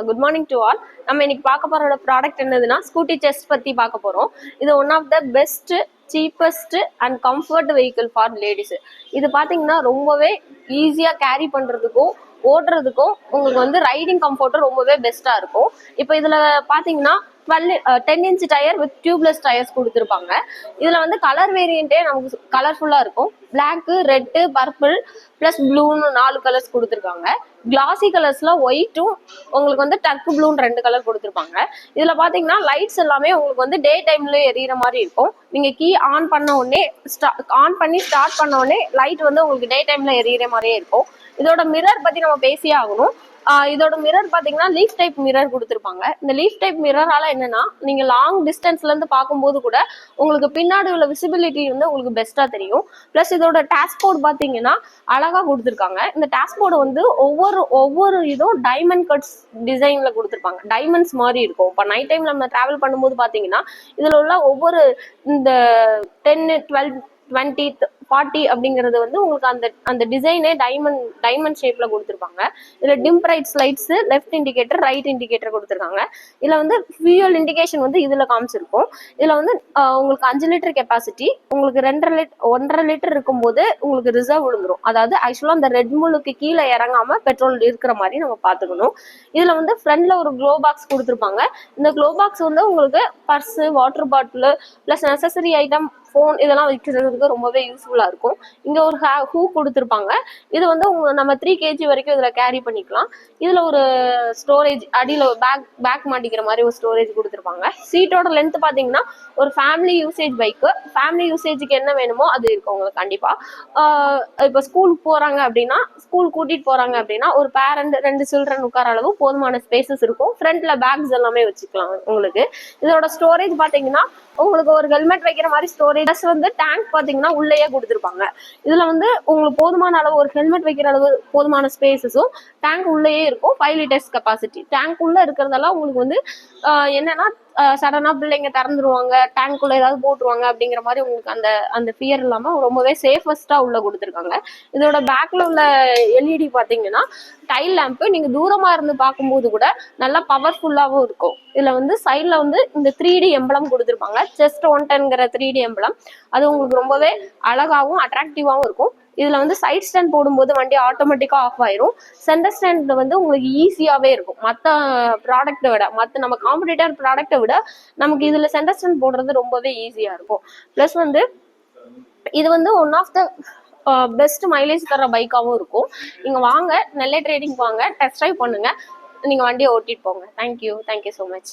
Good morning to all. நம்ம இன்னைக்கு பார்க்க போற ப்ராடக்ட் என்னதுன்னா ஸ்கூட்டி செஸ்ட் பத்தி பார்க்க போறோம். இது one of the best cheapest and comfort vehicle for ladies. இது பாத்தீங்கன்னா ரொம்பவே ஈஸியா கேரி பண்றதுக்கும் ஓட்டுறதுக்கும் உங்களுக்கு வந்து ரைடிங் கம்ஃபர்ட்டும் ரொம்பவே பெஸ்டா இருக்கும். இப்போ இதுல பாத்தீங்கன்னா 10 inch tyre with tubeless tyres கொடுத்துருப்பாங்க. இதுல வந்து கலர் வேரியன்ட்டே நமக்கு கலர்ஃபுல்லா இருக்கும். பிளாக், ரெட்டு, பர்பிள் பிளஸ் ப்ளூன்னு 4 கலர்ஸ் கொடுத்துருக்காங்க. கிளாசி கலர்ஸ்ல ஒயிட்டும் உங்களுக்கு வந்து டர்க் ப்ளூன்னு 2 கலர் கொடுத்துருப்பாங்க. இதுல பாத்தீங்கன்னா லைட்ஸ் எல்லாமே உங்களுக்கு வந்து டே டைம்ல எரியற மாதிரி இருக்கும். நீங்க கீ ஆன் பண்ண உடனே ஸ்டார்ட் பண்ண உடனே லைட் வந்து உங்களுக்கு டே டைம்ல எரியற மாதிரியே இருக்கும். இதோட மிரர் பத்தி நம்ம பேசியே ஆகணும். இதோட மிரர் பாத்தீங்கன்னா லீஃப் டைப் மிரர் கொடுத்துருப்பாங்க. இந்த லீஃப் டைப் மிரரால என்னன்னா நீங்க லாங் டிஸ்டன்ஸ்ல இருந்து பார்க்கும்போது கூட உங்களுக்கு பின்னாடி உள்ள விசிபிலிட்டி வந்து உங்களுக்கு பெஸ்டா தெரியும். பிளஸ் இதோட டாஷ்போர்ட் பாத்தீங்கன்னா அழகா கொடுத்துருக்காங்க. இந்த டாஷ்போர்டு வந்து ஒவ்வொரு இதுவும் டைமண்ட் கட்ஸ் டிசைன்ல கொடுத்துருப்பாங்க. டைமண்ட்ஸ் மாதிரி இருக்கும். இப்போ நைட் டைம்ல நம்ம டிராவல் பண்ணும்போது பாத்தீங்கன்னா இதுல உள்ள ஒவ்வொரு இந்த 10, 12, 20, 40 அப்படிங்கிறது வந்து உங்களுக்கு அந்த டிசைனே டைமண்ட் ஷேப்ல கொடுத்துருப்பாங்க. இதுல dim brights lights, left indicator, right indicator கொடுத்துருக்காங்க. இதுல வந்து ஃபியூயல் இண்டிகேஷன் வந்து இதுல காமிச்சிருக்கும். இதுல வந்து உங்களுக்கு 5 லிட்டர் கெப்பாசிட்டி, உங்களுக்கு 1.5 லிட்டர் இருக்கும்போது உங்களுக்கு ரிசர்வ் விழுந்துரும். அதாவது ஆக்சுவலா அந்த ரெட் முள்ளுக்கு கீழே இறங்காம பெட்ரோல் இருக்கிற மாதிரி நம்ம பாத்துக்கணும். இதுல வந்து ஃப்ரண்ட்ல ஒரு க்ளோ பாக்ஸ் கொடுத்துருப்பாங்க. இந்த க்ளோ பாக்ஸ் வந்து உங்களுக்கு purse, water bottle plus necessary item, phone இதெல்லாம் வைக்கிறதுக்கு ரொம்பவே யூஸ்ஃபுல்லா இருக்கும். இங்க ஒரு ஹூ கொடுத்துருப்பாங்க. இது வந்து நம்ம 3 kg வரைக்கும் இதுல கேரி பண்ணிக்கலாம். இதுல ஒரு ஸ்டோரேஜ் அடியில பேக் மாட்டிக்கிற மாதிரி ஒரு ஸ்டோரேஜ் கொடுத்துருப்பாங்க. சீட்டோட லென்த் பாத்தீங்கன்னா ஒரு ஃபேமிலி யூசேஜ் பைக்கு. ஃபேமிலி யூசேஜுக்கு என்ன வேணுமோ அது இருக்கும் உங்களுக்கு கண்டிப்பா. இப்போ ஸ்கூலுக்கு போறாங்க அப்படின்னா, ஸ்கூல் கூட்டிட்டு போறாங்க அப்படின்னா ஒரு பேரண்ட் 2 சில்ட்ரன் உட்கார அளவு போதுமான ஸ்பேசஸ் இருக்கும். ஃப்ரண்ட்ல பேக்ஸ் எல்லாமே வச்சுக்கலாம் உங்களுக்கு. இதோட ஸ்டோரேஜ் பாத்தீங்கன்னா உங்களுக்கு ஒரு ஹெல்மெட் வைக்கிற மாதிரி ஸ்டோரேஜ் வந்து டேங்க் பாத்தீங்கன்னா உள்ளேயே கொடுத்துருப்பாங்க. இதுல வந்து உங்களுக்கு போதுமான அளவு ஒரு ஹெல்மெட் வைக்கிற அளவு போதுமான ஸ்பேசஸும் டேங்க் உள்ளேயே இருக்கும். 5 லிட்டர்ஸ் கெப்பாசிட்டி. டேங்க் உள்ள இருக்கிறதெல்லாம் உங்களுக்கு வந்து என்னன்னா சடனா பிள்ளைங்க திறந்துருவாங்க, டேங்க்குள்ள ஏதாவது போட்டுருவாங்க அப்படிங்கிற மாதிரி உங்களுக்கு அந்த ஃபியர் இல்லாம ரொம்பவே சேஃபஸ்டா உள்ள கொடுத்துருக்காங்க. இதோட பேக்ல உள்ள எல்இடி பாத்தீங்கன்னா டைல் லேம்ப். நீங்க தூரமா இருந்து பார்க்கும்போது கூட நல்லா பவர்ஃபுல்லாவும் இருக்கும். இதுல வந்து சைட்ல வந்து இந்த 3D எம்பளம் கொடுத்துருப்பாங்க. செஸ்ட் 110ங்கிற 3D எம்பளம். அது உங்களுக்கு ரொம்பவே அழகாவும் அட்ராக்டிவாவும் இருக்கும். இதுல வந்து சைட் ஸ்டாண்ட் போடும்போது வண்டி ஆட்டோமேட்டிக்கா ஆஃப் ஆயிரும். சென்டர் ஸ்டாண்ட் வந்து உங்களுக்கு ஈஸியாவே இருக்கும். மற்ற ப்ராடக்ட்டை விட, மற்ற நம்ம காம்படிட்டர் ப்ராடக்ட்டை விட நமக்கு இதுல சென்டர் ஸ்டாண்ட் போடுறது ரொம்பவே ஈஸியா இருக்கும். பிளஸ் வந்து இது வந்து one of the best mileage தர பைக்காவும் இருக்கும். நீங்க வாங்க, நெல்லை ட்ரேடிங் வாங்க, டெஸ்ட் ட்ரைவ் பண்ணுங்க, நீங்க வண்டியை ஓட்டிட்டு போங்க. Thank you so much.